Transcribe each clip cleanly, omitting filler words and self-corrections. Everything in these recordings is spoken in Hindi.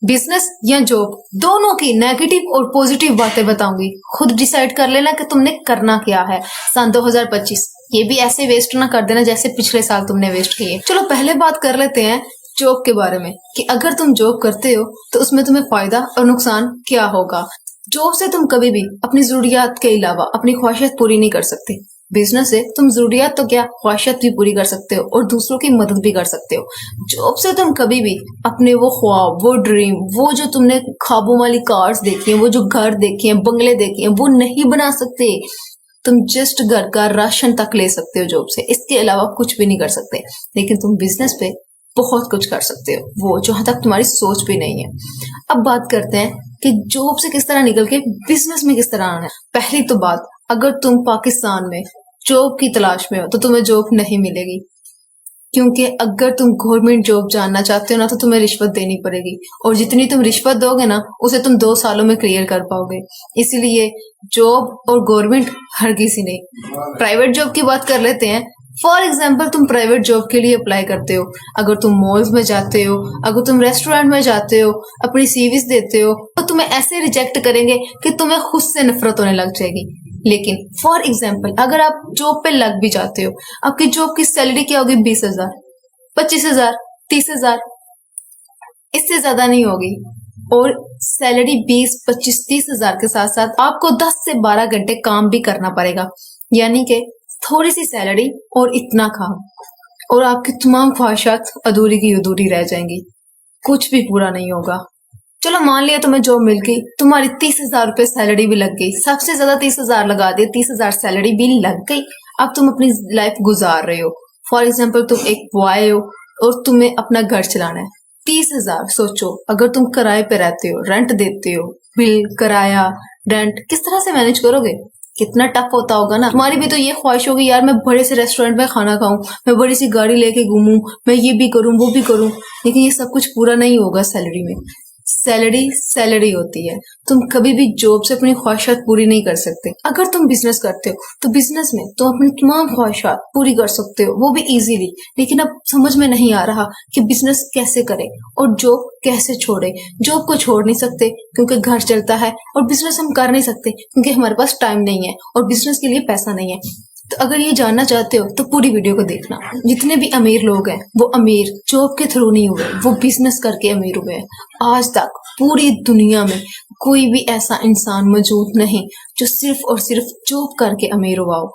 बिजनेस या जॉब, दोनों की नेगेटिव और पॉजिटिव बातें बताऊंगी। खुद डिसाइड कर लेना कि तुमने करना क्या है। सन 2025 ये भी ऐसे वेस्ट ना कर देना जैसे पिछले साल तुमने वेस्ट किए। चलो पहले बात कर लेते हैं जॉब के बारे में कि अगर तुम जॉब करते हो तो उसमें तुम्हें फायदा और नुकसान क्या होगा। जॉब से तुम कभी भी अपनी जरूरियात के अलावा अपनी ख्वाहिशात पूरी नहीं कर सकते। बिजनेस से तुम जरूरियात तो क्या ख्वाहिशात भी पूरी कर सकते हो और दूसरों की मदद भी कर सकते हो। जॉब से तुम कभी भी अपने वो ख्वाब, वो ड्रीम, वो जो तुमने ख्वाबों वाली कार्स देखी है, वो जो घर देखे हैं, बंगले देखे हैं, वो नहीं बना सकते। तुम जस्ट घर का राशन तक ले सकते हो जॉब से, इसके अलावा कुछ भी नहीं कर सकते। लेकिन तुम बिजनेस पे बहुत कुछ कर सकते हो, वो जहां तक तुम्हारी सोच भी नहीं है। अब बात करते हैं कि जॉब से किस तरह निकल के बिजनेस में किस तरह आना है। पहली तो बात, अगर तुम पाकिस्तान में जॉब की तलाश में हो तो तुम्हें जॉब नहीं मिलेगी, क्योंकि अगर तुम गवर्नमेंट जॉब जानना चाहते हो ना तो तुम्हें रिश्वत देनी पड़ेगी, और जितनी तुम रिश्वत दोगे ना उसे तुम 2 सालों में क्लियर कर पाओगे। इसलिए जॉब और गवर्नमेंट हर किसी नहीं। प्राइवेट जॉब की बात कर लेते हैं। फॉर एग्जाम्पल, तुम प्राइवेट जॉब के लिए अप्लाई करते हो, अगर तुम मॉल्स में जाते हो, अगर तुम रेस्टोरेंट में जाते हो, अपनी सीवीज देते हो तो तुम्हें ऐसे रिजेक्ट करेंगे कि तुम्हें खुद से नफरत होने लग जाएगी। लेकिन फॉर एग्जाम्पल, अगर आप जॉब पे लग भी जाते हो, आपकी जॉब की सैलरी क्या होगी? 20,000, 25,000, 30,000, इससे ज्यादा नहीं होगी। और सैलरी 20, 25, 30,000 के साथ साथ आपको 10 से 12 घंटे काम भी करना पड़ेगा, यानी कि थोड़ी सी सैलरी और इतना काम, और आपकी तमाम ख्वाहिशात अधूरी की अधूरी रह जाएंगी, कुछ भी पूरा नहीं होगा। चलो मान लिया तुम्हें जॉब मिल गई, तुम्हारी 30,000 रुपए सैलरी भी लग गई, सबसे ज्यादा 30,000 लगा दिए, 30,000 सैलरी भी लग गई। अब तुम अपनी लाइफ गुजार रहे हो। फॉर एग्जाम्पल, तुम एक बॉय हो और तुम्हें अपना घर चलाना है। 30,000, सोचो अगर तुम किराए पे रहते हो, रेंट देते हो, बिल, किराया, रेंट किस तरह से मैनेज करोगे? कितना टफ होता होगा ना। तुम्हारी भी तो ये ख्वाहिश होगी, यार मैं बड़े से रेस्टोरेंट में खाना खाऊं, मैं बड़ी सी गाड़ी लेके घूमूं, मैं ये भी करूं, वो भी करूं। लेकिन ये सब कुछ पूरा नहीं होगा सैलरी में। सैलरी सैलरी होती है। तुम कभी भी जॉब से अपनी ख्वाहिशात पूरी नहीं कर सकते। अगर तुम बिजनेस करते हो तो बिजनेस में तुम अपनी तमाम ख्वाहिशात पूरी कर सकते हो, वो भी इजीली। लेकिन अब समझ में नहीं आ रहा कि बिजनेस कैसे करें और जॉब कैसे छोड़े। जॉब को छोड़ नहीं सकते क्योंकि घर चलता है, और बिजनेस हम कर नहीं सकते क्योंकि हमारे पास टाइम नहीं है और बिजनेस के लिए पैसा नहीं है। तो अगर ये जानना चाहते हो तो पूरी वीडियो को देखना। जितने भी अमीर लोग हैं वो अमीर जॉब के थ्रू नहीं हुए, वो बिजनेस करके अमीर हुए हैं। आज तक पूरी दुनिया में कोई भी ऐसा इंसान मौजूद नहीं जो सिर्फ और सिर्फ जॉब करके अमीर हुआ हो।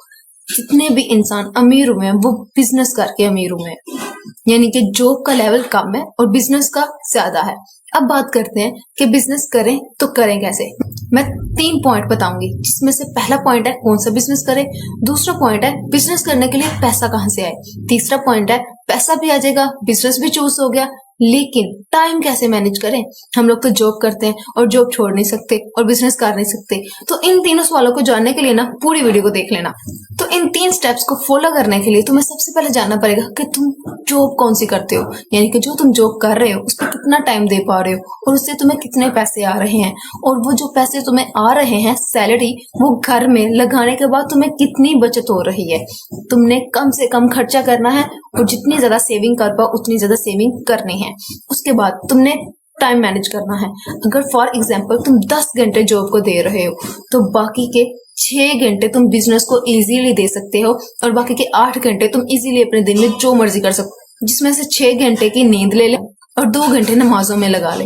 जितने भी इंसान अमीर हुए हैं वो बिजनेस करके अमीर हुए हैं, यानी कि जॉब का लेवल कम है और बिजनेस का ज्यादा है। अब बात करते हैं कि बिजनेस करें तो करें कैसे। मैं 3 पॉइंट बताऊंगी, जिसमें से पहला पॉइंट है कौन सा बिजनेस करें, दूसरा पॉइंट है बिजनेस करने के लिए पैसा कहां से आए, तीसरा पॉइंट है पैसा भी आ जाएगा, बिजनेस भी चूज हो गया, लेकिन टाइम कैसे मैनेज करें। हम लोग तो जॉब करते हैं और जॉब छोड़ नहीं सकते और बिजनेस कर नहीं सकते। तो इन तीनों सवालों को जानने के लिए ना पूरी वीडियो को देख लेना। तो इन 3 स्टेप्स को फॉलो करने के लिए तुम्हें सबसे पहले जानना पड़ेगा कि तुम जॉब कौन सी करते हो, यानी कि जो तुम जॉब कर रहे हो उस पर कितना टाइम दे पा रहे हो और उससे तुम्हें कितने पैसे आ रहे हैं, और वो जो पैसे तुम्हें आ रहे हैं सैलरी, वो घर में लगाने के बाद तुम्हें कितनी बचत हो रही है। तुमने कम से कम खर्चा करना है और जितनी ज्यादा सेविंग कर पाओ उतनी ज्यादा सेविंग करनी है। उसके बाद तुमने टाइम मैनेज करना है। अगर फॉर एग्जाम्पल तुम 10 घंटे जॉब को दे रहे हो तो बाकी के 6 घंटे तुम बिजनेस को इजीली दे सकते हो, और बाकी के 8 घंटे तुम इजीली अपने दिन में जो मर्जी कर सकते हो, जिसमें से 6 घंटे की नींद ले ले और 2 घंटे नमाजों में लगा ले।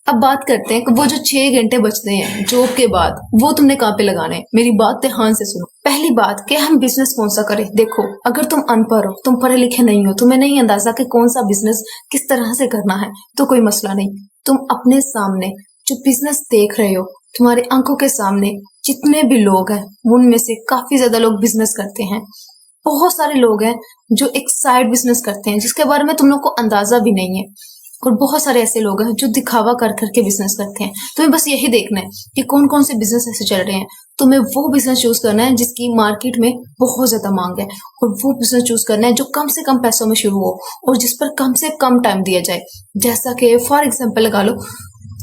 अब बात करते हैं कि वो जो 6 घंटे बचते हैं जॉब के बाद, वो तुमने कहाँ पे लगाने हैं। मेरी बात ध्यान से सुनो। पहली बात कि हम बिजनेस कौन सा करें। देखो, अगर तुम अनपढ़ हो, तुम पढ़े लिखे नहीं हो, तुम्हें नहीं अंदाजा कि कौन सा बिजनेस किस तरह से करना है, तो कोई मसला नहीं। तुम अपने सामने जो बिजनेस देख रहे हो, तुम्हारे आंखों के सामने जितने भी लोग हैं उनमें से काफी ज्यादा लोग बिजनेस करते हैं। बहुत सारे लोग हैं जो एक साइड बिजनेस करते हैं जिसके बारे में तुम लोग को अंदाजा भी नहीं है, और बहुत सारे ऐसे लोग हैं जो दिखावा कर करके बिजनेस करते हैं। तुम्हें बस यही देखना है कि कौन कौन से बिजनेस ऐसे चल रहे हैं। तुम्हें वो बिजनेस चूज करना है जिसकी मार्केट में बहुत ज्यादा मांग है, और वो बिजनेस चूज करना है जो कम से कम पैसों में शुरू हो और जिस पर कम से कम टाइम दिया जाए। जैसा कि फॉर एग्जाम्पल लगा लो,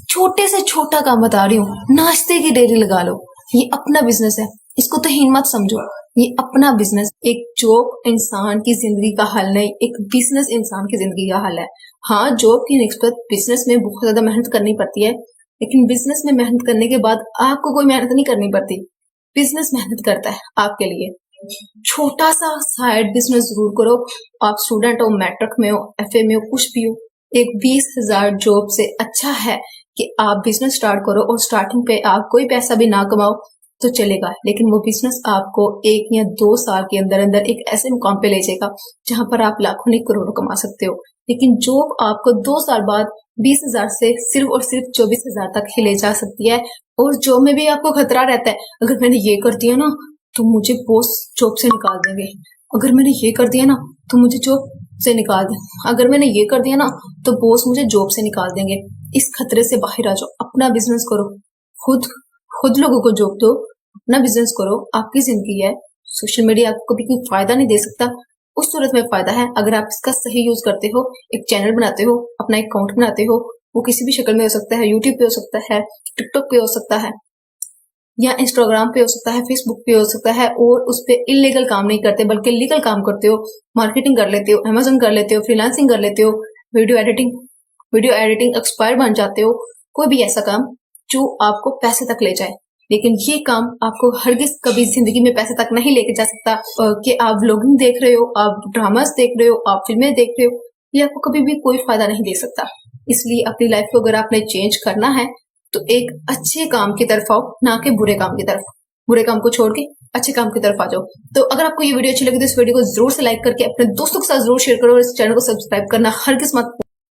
छोटे से छोटा काम बता रही हूँ, नाश्ते की डेयरी लगा लो। ये अपना बिजनेस है, इसको तो हीन मत समझो, ये अपना बिजनेस। एक जॉब इंसान की जिंदगी का हल नहीं, एक बिजनेस इंसान की जिंदगी का हल है। हाँ, जॉब की निस्बत बिजनेस में बहुत ज्यादा मेहनत करनी पड़ती है, लेकिन बिजनेस में मेहनत करने के बाद आपको कोई मेहनत नहीं करनी पड़ती। बिजनेस मेहनत करता है आपके लिए। छोटा सा साइड बिजनेस जरूर करो। आप स्टूडेंट हो, मैट्रिक में हो, एफए में हो, कुछ भी हो, एक 20,000 जॉब से अच्छा है कि आप बिजनेस स्टार्ट करो और स्टार्टिंग पे आप कोई पैसा भी ना कमाओ तो चलेगा, लेकिन वो बिजनेस आपको 1 या 2 साल के अंदर अंदर एक ऐसे मुकाम पे ले जाएगा जहां पर आप लाखों नहीं करोड़ों कमा सकते हो। लेकिन जॉब आपको 2 साल बाद 20,000 से सिर्फ और सिर्फ 24,000 तक ही ले जा सकती है। और जॉब में भी आपको खतरा रहता है, अगर मैंने ये कर दिया ना तो मुझे बॉस जॉब से निकाल देंगे, अगर मैंने ये कर दिया ना तो मुझे जॉब से निकाल देंगे, अगर मैंने ये कर दिया ना तो बॉस मुझे जॉब से निकाल देंगे। इस खतरे से बाहर आ जाओ, अपना बिजनेस करो, खुद खुद लोगों को जॉब दो, अपना बिजनेस करो। आपकी जिंदगी है, सोशल मीडिया आपको कभी कोई फायदा नहीं दे सकता। उस सूरत में फायदा है अगर आप इसका सही यूज करते हो, एक चैनल बनाते हो, अपना एक अकाउंट बनाते हो। वो किसी भी शक्ल में हो सकता है, यूट्यूब पे हो सकता है, टिकटॉक पे हो सकता है, या इंस्टाग्राम पे हो सकता है, फेसबुक पे हो सकता है, और उस पे इलीगल काम नहीं करते बल्कि लीगल काम करते हो, मार्केटिंग कर लेते हो, अमेजन कर लेते हो, फ्रीलांसिंग कर लेते हो, वीडियो एडिटिंग एक्सपर्ट बन जाते हो। कोई भी ऐसा काम जो आपको पैसे तक ले जाए, लेकिन ये काम आपको हरगिज कभी जिंदगी में पैसे तक नहीं लेके जा सकता। कि आप व्लॉगिंग देख रहे हो, आप ड्रामास देख रहे हो, आप फिल्में देख रहे हो, ये आपको कभी भी कोई फायदा नहीं दे सकता। इसलिए अपनी लाइफ को अगर आपने चेंज करना है तो एक अच्छे काम की तरफ आओ, ना कि बुरे काम की तरफ। बुरे काम को छोड़ के अच्छे काम की तरफ आ जाओ। तो अगर आपको ये वीडियो अच्छी लगी तो इस वीडियो को जरूर से लाइक करके अपने दोस्तों के साथ जरूर शेयर करो और इस चैनल को सब्सक्राइब करना हरगिज मत